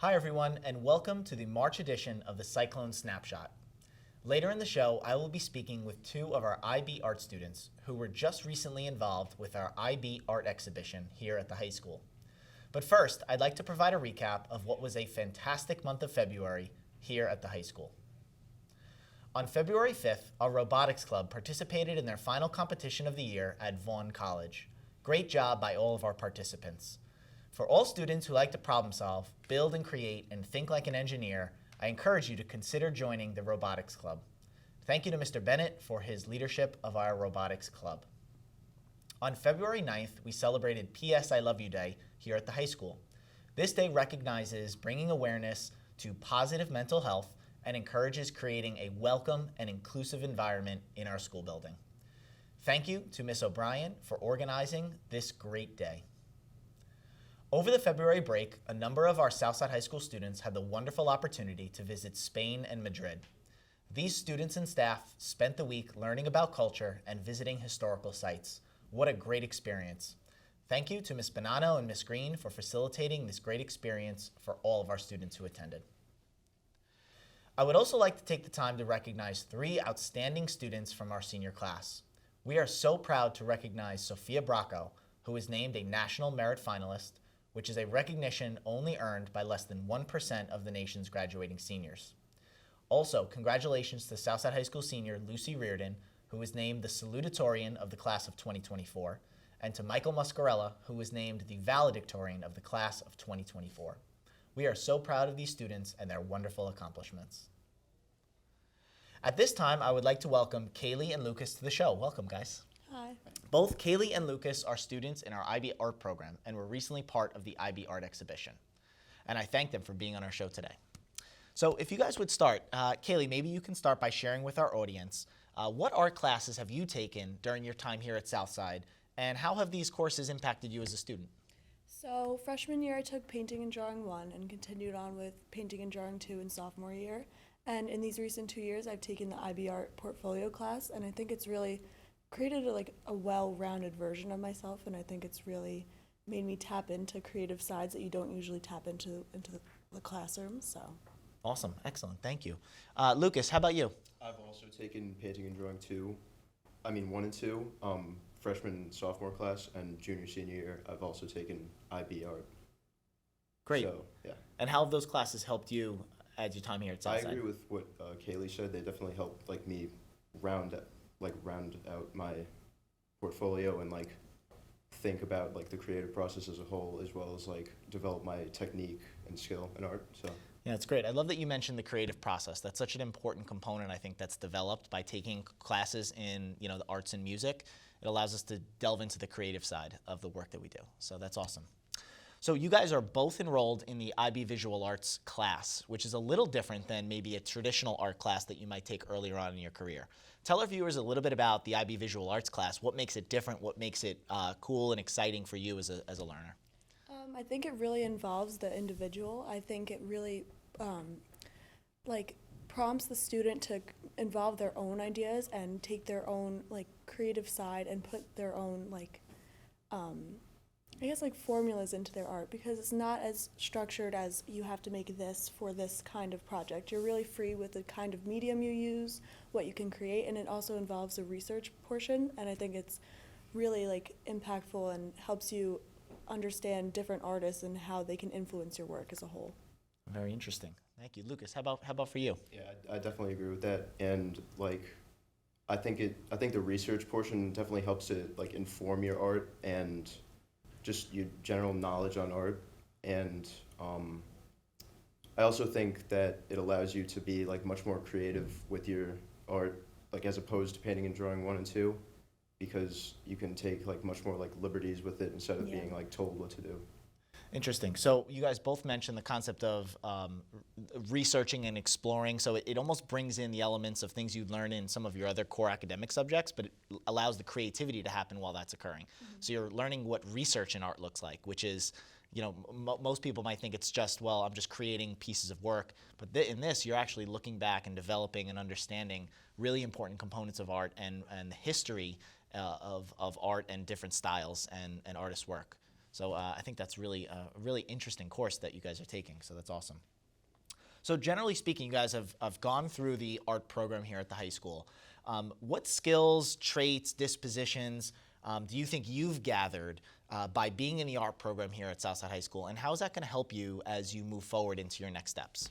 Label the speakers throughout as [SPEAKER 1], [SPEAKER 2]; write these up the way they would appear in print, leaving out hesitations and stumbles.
[SPEAKER 1] Hi everyone, and welcome to the March edition of the Cyclone Snapshot. Later in the show, I will be speaking with two of our IB art students who were just recently involved with our IB art exhibition here at the high school. But first, I'd like to provide a recap of what was a fantastic month of February here at the high school. On February 5th, our robotics club participated in their final competition of the year at Vaughan College. Great job by all of our participants. For all students who like to problem solve, build and create, and think like an engineer, I encourage you to consider joining the robotics club. Thank you to Mr. Bennett for his leadership of our robotics club. On February 9th, we celebrated P.S. I Love You Day here at the high school. This day recognizes bringing awareness to positive mental health and encourages creating a welcome and inclusive environment in our school building. Thank you to Ms. O'Brien for organizing this great day. Over the February break, a number of our Southside High School students had the wonderful opportunity to visit Spain and Madrid. These students and staff spent the week learning about culture and visiting historical sites. What a great experience. Thank you to Ms. Bonanno and Ms. Green for facilitating this great experience for all of our students who attended. I would also like to take the time to recognize three outstanding students from our senior class. We are so proud to recognize Sophia Bracco, who was named a National Merit Finalist, which is a recognition only earned by less than 1% of the nation's graduating seniors. Also, congratulations to Southside High School senior Lucy Reardon, who was named the salutatorian of the class of 2024, and to Michael Muscarella, who was named the valedictorian of the class of 2024. We are so proud of these students and their wonderful accomplishments. At this time, I would like to welcome Kaylee and Lucas to the show. Welcome, guys.
[SPEAKER 2] Hi.
[SPEAKER 1] Both Kaylee and Lucas are students in our IB Art program and were recently part of the IB Art exhibition. And I thank them for being on our show today. So if you guys would start, Kaylee, maybe you can start by sharing with our audience, what art classes have you taken during your time here at Southside, and how have these courses impacted you as a student?
[SPEAKER 2] So freshman year I took painting and drawing 1 and continued on with painting and drawing 2 in sophomore year. And in these recent 2 years I've taken the IB Art portfolio class, and I think it's really created a well-rounded version of myself, and I think it's really made me tap into creative sides that you don't usually tap into the classroom. So
[SPEAKER 1] Awesome, excellent, thank you. Lucas, how about you?
[SPEAKER 3] I've also taken painting and drawing 1 and 2, freshman and sophomore class, and junior, senior year, I've also taken IB Art.
[SPEAKER 1] Great.
[SPEAKER 3] So, yeah.
[SPEAKER 1] And how have those classes helped you as your time here at Southside?
[SPEAKER 3] I agree with what Kaylee said. They definitely helped me round out my portfolio and think about the creative process as a whole, as well as develop my technique and skill in art. So.
[SPEAKER 1] Yeah, it's great. I love that you mentioned the creative process. That's such an important component, I think, that's developed by taking classes in the arts and music. It allows us to delve into the creative side of the work that we do. So that's awesome. So you guys are both enrolled in the IB Visual Arts class, which is a little different than maybe a traditional art class that you might take earlier on in your career. Tell our viewers a little bit about the IB Visual Arts class. What makes it different? What makes it cool and exciting for you as a learner?
[SPEAKER 2] I think it really involves the individual. I think it really prompts the student to involve their own ideas and take their own creative side and put their own formulas into their art, because it's not as structured as you have to make this for this kind of project. You're really free with the kind of medium you use, what you can create, and it also involves a research portion, and I think it's really impactful and helps you understand different artists and how they can influence your work as a whole.
[SPEAKER 1] Very interesting. Thank you. Lucas, how about for you?
[SPEAKER 3] Yeah, I definitely agree with that, and I think the research portion definitely helps to inform your art and just your general knowledge on art, and I also think that it allows you to be much more creative with your art, as opposed to painting and drawing 1 and 2, because you can take much more liberties with it instead of being told what to do.
[SPEAKER 1] Interesting. So you guys both mentioned the concept of researching and exploring. So it almost brings in the elements of things you learn in some of your other core academic subjects, but it allows the creativity to happen while that's occurring. Mm-hmm. So you're learning what research in art looks like, which is, most people might think it's just, well, I'm just creating pieces of work. But in this, you're actually looking back and developing and understanding really important components of art and the history of art and different styles and artists' work. So I think that's really a really interesting course that you guys are taking, so that's awesome. So generally speaking, you guys have gone through the art program here at the high school. What skills, traits, dispositions do you think you've gathered by being in the art program here at Southside High School, and how is that going to help you as you move forward into your next steps?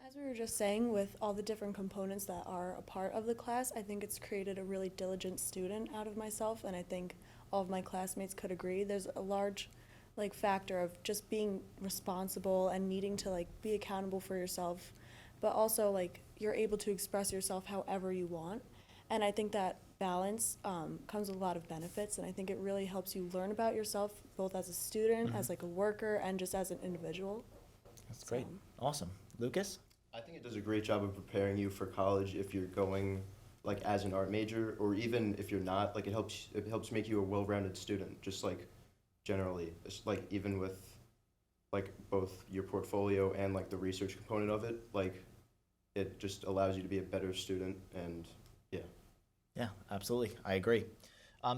[SPEAKER 2] As we were just saying, with all the different components that are a part of the class, I think it's created a really diligent student out of myself, and I think all of my classmates could agree. There's a large factor of just being responsible and needing to be accountable for yourself, but also you're able to express yourself however you want. And I think that balance comes with a lot of benefits, and I think it really helps you learn about yourself both as a student, as a worker, and just as an individual.
[SPEAKER 1] That's great. Awesome. Lucas?
[SPEAKER 3] I think it does a great job of preparing you for college if you're going as an art major, or even if you're not. It helps make you a well-rounded student, just generally. It's even with both your portfolio and the research component of it, it just allows you to be a better student. And
[SPEAKER 1] yeah, absolutely. I agree.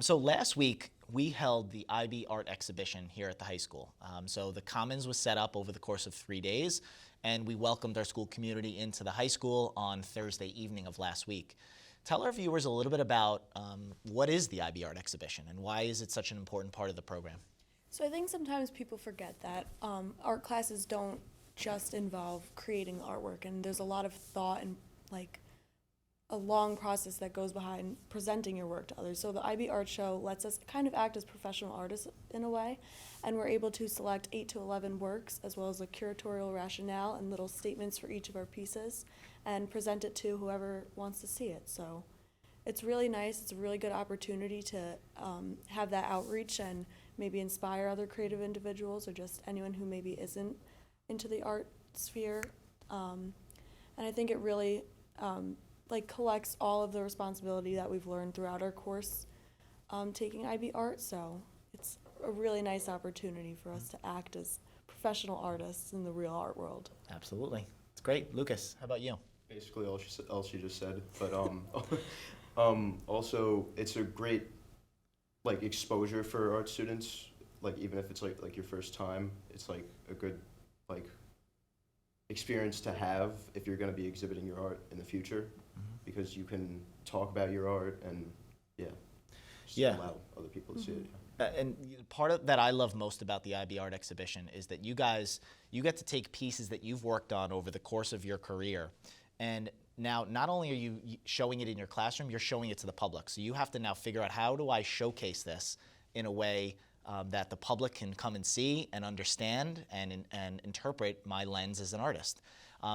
[SPEAKER 1] So last week, we held the IB Art Exhibition here at the high school. So the Commons was set up over the course of 3 days, and we welcomed our school community into the high school on Thursday evening of last week. Tell our viewers a little bit about what is the IB Art Exhibition and why is it such an important part of the program?
[SPEAKER 2] So I think sometimes people forget that art classes don't just involve creating artwork, and there's a lot of thought and a long process that goes behind presenting your work to others. So the IB Art Show lets us kind of act as professional artists in a way, and we're able to select 8 to 11 works, as well as a curatorial rationale and little statements for each of our pieces, and present it to whoever wants to see it. So it's really nice. It's a really good opportunity to have that outreach and maybe inspire other creative individuals or just anyone who maybe isn't into the art sphere. And I think it really collects all of the responsibility that we've learned throughout our course taking IB Art. So it's a really nice opportunity for us to act as professional artists in the real art world.
[SPEAKER 1] Absolutely. It's great. Lucas, how about you?
[SPEAKER 3] basically all she just said. But also it's a great exposure for art students. Even if it's your first time, it's a good experience to have if you're going to be exhibiting your art in the future, because you can talk about your art and allow other people to see it.
[SPEAKER 1] And part of that I love most about the IB Art Exhibition is that you get to take pieces that you've worked on over the course of your career, and now not only are you showing it in your classroom, you're showing it to the public. So you have to now figure out, how do I showcase this in a way that the public can come and see and understand and interpret my lens as an artist.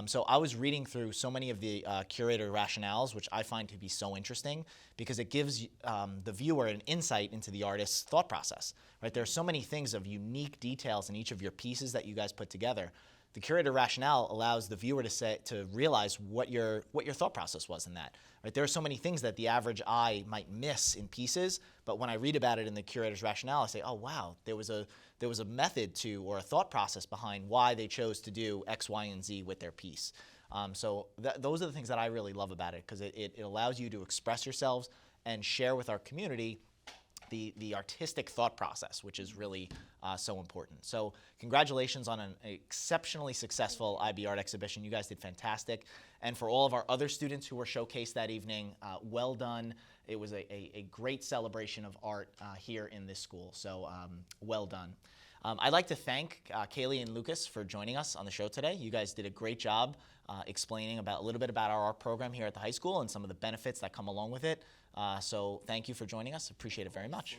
[SPEAKER 1] So I was reading through so many of the curator rationales, which I find to be so interesting, because it gives the viewer an insight into the artist's thought process. Right? There are so many things of unique details in each of your pieces that you guys put together. The curator rationale allows the viewer to realize what your thought process was in that. Right? There are so many things that the average eye might miss in pieces, but when I read about it in the curator's rationale, I say, oh wow, there was a method to, or a thought process behind why they chose to do X, Y, and Z with their piece. So those are the things that I really love about it, because it allows you to express yourselves and share with our community the artistic thought process, which is really so important. So congratulations on an exceptionally successful IB Art Exhibition. You guys did fantastic. And for all of our other students who were showcased that evening, well done. It was a great celebration of art here in this school, so well done. I'd like to thank Kaylee and Lucas for joining us on the show today. You guys did a great job explaining a little bit about our art program here at the high school and some of the benefits that come along with it. So thank you for joining us. Appreciate it very much.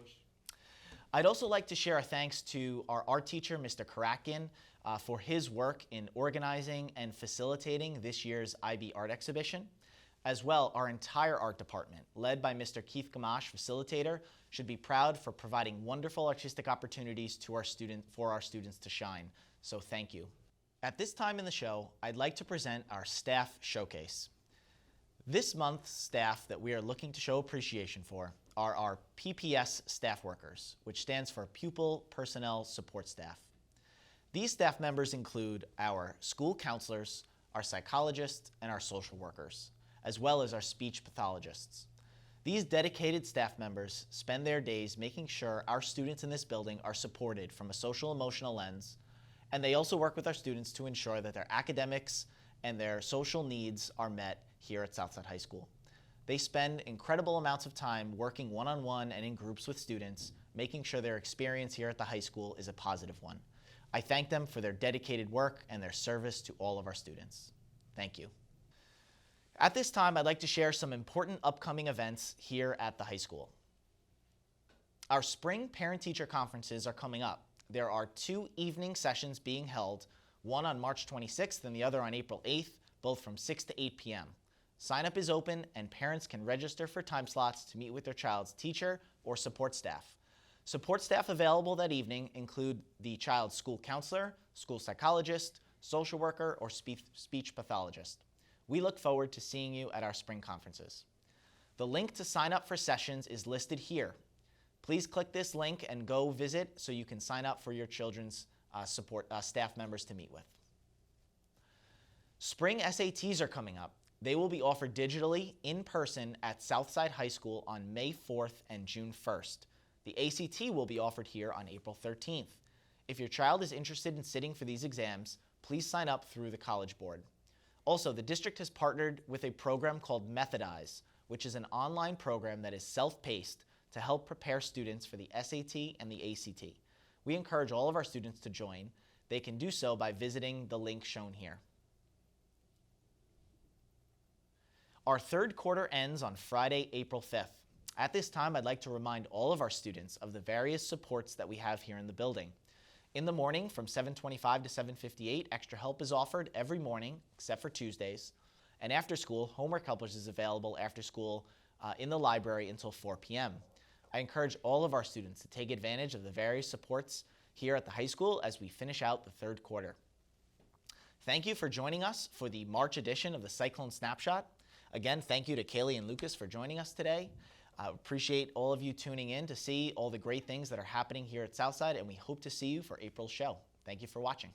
[SPEAKER 1] I'd also like to share a thanks to our art teacher, Mr. Karakin, for his work in organizing and facilitating this year's IB Art Exhibition. As well, our entire art department, led by Mr. Keith Gamache, facilitator, should be proud for providing wonderful artistic opportunities for our students to shine. So thank you. At this time in the show, I'd like to present our staff showcase. This month's staff that we are looking to show appreciation for are our PPS staff workers, which stands for Pupil Personnel Support Staff. These staff members include our school counselors, our psychologists, and our social workers, as well as our speech pathologists. These dedicated staff members spend their days making sure our students in this building are supported from a social emotional lens, and they also work with our students to ensure that their academics and their social needs are met here at Southside High School. They spend incredible amounts of time working one-on-one and in groups with students, making sure their experience here at the high school is a positive one. I thank them for their dedicated work and their service to all of our students. Thank you. At this time, I'd like to share some important upcoming events here at the high school. Our spring parent-teacher conferences are coming up. There are 2 evening sessions being held, one on March 26th and the other on April 8th, both from 6 to 8 p.m. Sign up is open and parents can register for time slots to meet with their child's teacher or support staff. Support staff available that evening include the child's school counselor, school psychologist, social worker, or speech pathologist. We look forward to seeing you at our spring conferences. The link to sign up for sessions is listed here. Please click this link and go visit so you can sign up for your children's staff members to meet with. Spring SATs are coming up. They will be offered digitally in person at Southside High School on May 4th and June 1st. The ACT will be offered here on April 13th. If your child is interested in sitting for these exams, please sign up through the College Board. Also, the district has partnered with a program called Methodize, which is an online program that is self-paced to help prepare students for the SAT and the ACT. We encourage all of our students to join. They can do so by visiting the link shown here. Our third quarter ends on Friday, April 5th. At this time, I'd like to remind all of our students of the various supports that we have here in the building. In the morning, from 7:25 to 7:58, extra help is offered every morning, except for Tuesdays. And after school, homework helpers is available after school in the library until 4 p.m. I encourage all of our students to take advantage of the various supports here at the high school as we finish out the third quarter. Thank you for joining us for the March edition of the Cyclone Snapshot. Again, thank you to Kaylee and Lucas for joining us today. I appreciate all of you tuning in to see all the great things that are happening here at Southside, and we hope to see you for April's show. Thank you for watching.